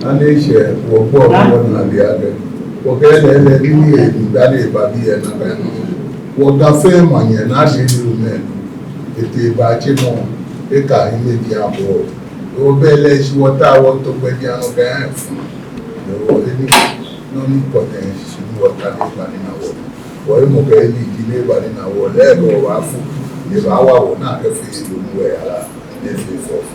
Anisha, or poor one and the other. Forget that really that is Babi and Nagano. What the fair money and I did you men. It is Bachimo, Eka in the Diabo. Obelish, what I want to get young again. No potential, what I did in our world. Or Mobile, neighbor in our world, or Wafu, if our will not have filled where if you fall.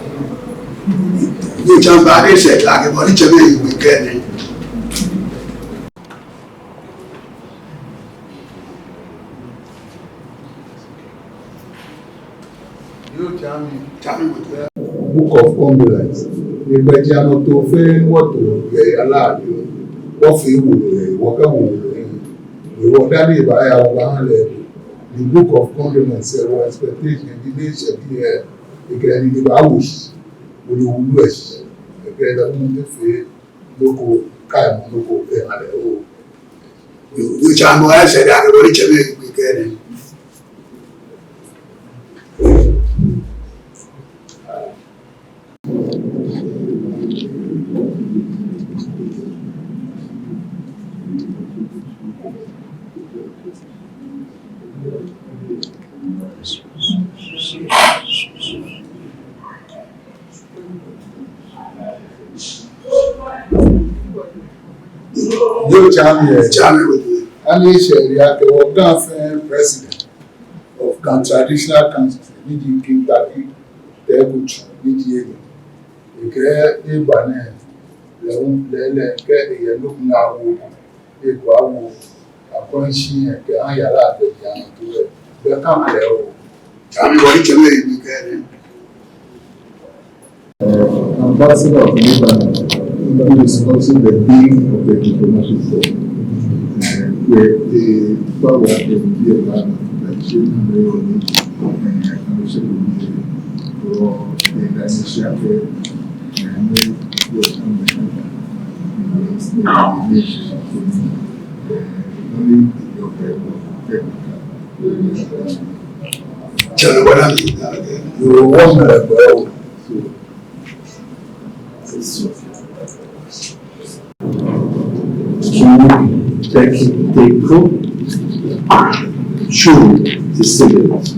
You jump back and say, like a body to me, we get it. You tell me with the book of condolence. The Betiano to fame what to be allowed you. What you will, what I will do. We will daddy by our level. The book of condolence, expectation, the nation here, the Granny House. When you wish, again, I want to feel local kind of local family. Which I'm going to say that everybody we get it. You tell me with me. Anisha, the Ogan president of traditional councils, Niji Kintaki, Teguchi, Niji Ego. You get a banner, the get a look now, a guau, a punchy, and Ayala, the young to it. The camera. Tell me what you get it. Ambassador of Lebanon. He is also the dean of the diplomatic corps. Where the power of the Lebanon, like Shane Leone, and also for the Danish affair, and was on the nation only tell me what I mean. You wonder about technical true disability.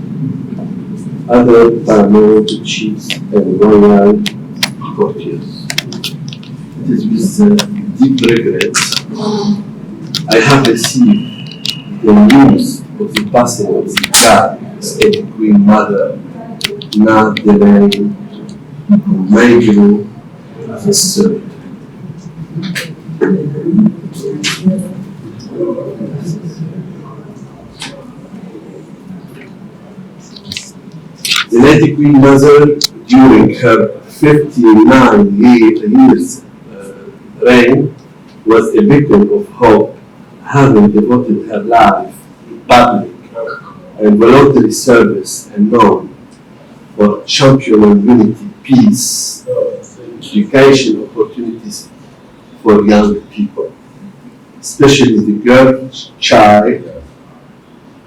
Other paramount chiefs and royal courtiers. It is with deep regret I have received the news of the passing of the God Queen Mother, now the name Michael the Third. The Lady Queen Mother, during her 59 years reign, was a beacon of hope, having devoted her life to public and voluntary service and known for championing unity, peace, education opportunities for young people, especially the girl, child,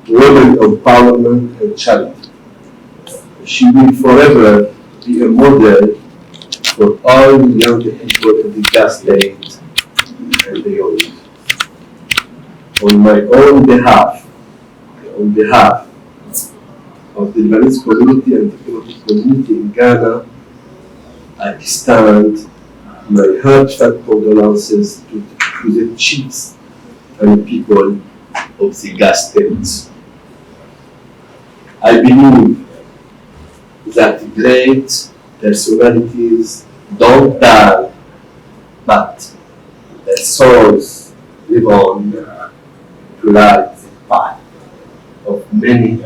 women empowerment and charity. She will forever be a model for all young people in the Gas State and beyond. On my own behalf, on behalf of the Lebanese community and the diplomatic community in Ghana, I extend my heartfelt condolences to the chiefs and people of the Gas State. I believe that great personalities don't die, but their souls live on to light the path of many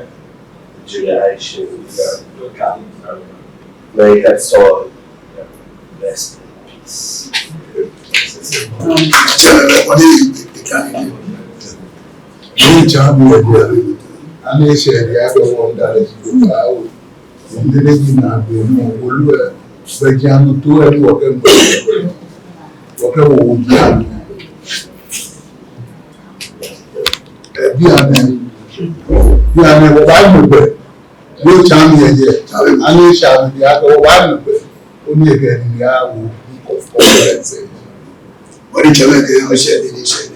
generations to come. May her soul rest in peace. Only again in the hour of What did you make it? Share it, share it.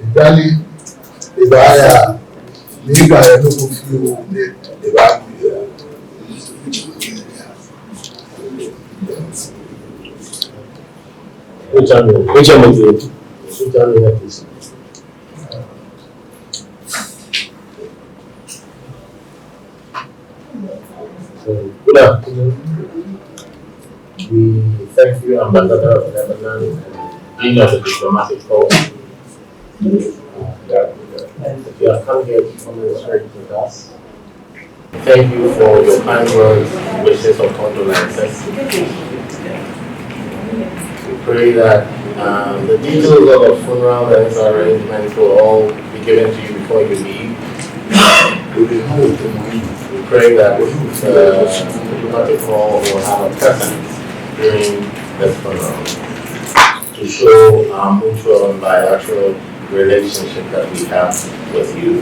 Italy, Ibaya, Liga, I don't know if you Ibaya. Which one is it? Which one is it? So, good afternoon. We thank you, Ambassador of Lebanon, and Dean of the Diplomatic Corps. If you have come here to commiserate with us, thank you for your kind words, wishes of condolences. We pray that the details of the funeral and its arrangements will all be given to you before you leave. We pray that the diplomatic corps will have a presence during this funeral to show our mutual and bilateral relationship that we have with you.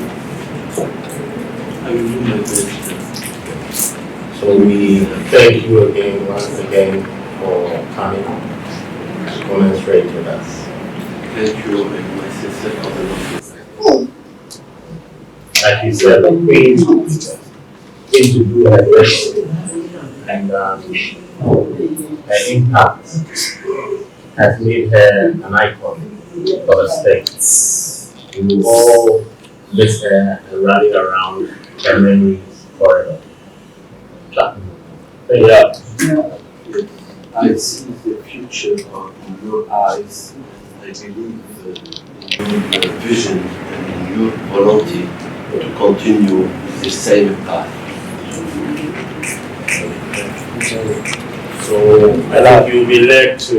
So we thank you again, once again, for coming to commiserate with us. Thank you, and my sister for the Like you said, the Queen came to do her best, and her impact has made her an icon for the state. We will all miss her and rally around her memories forever. Yeah. I see the future in your eyes. I believe in your vision and in your volunteer to continue the same path. So I think you'll be led to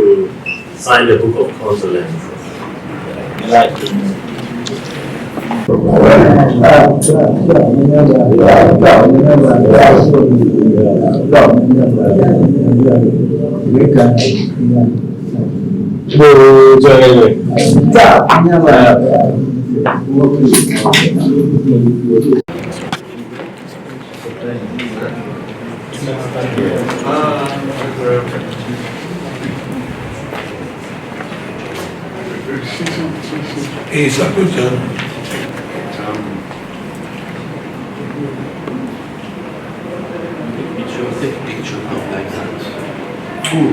sign the book of condolence. It's a good job. Take a picture of like that. Cool.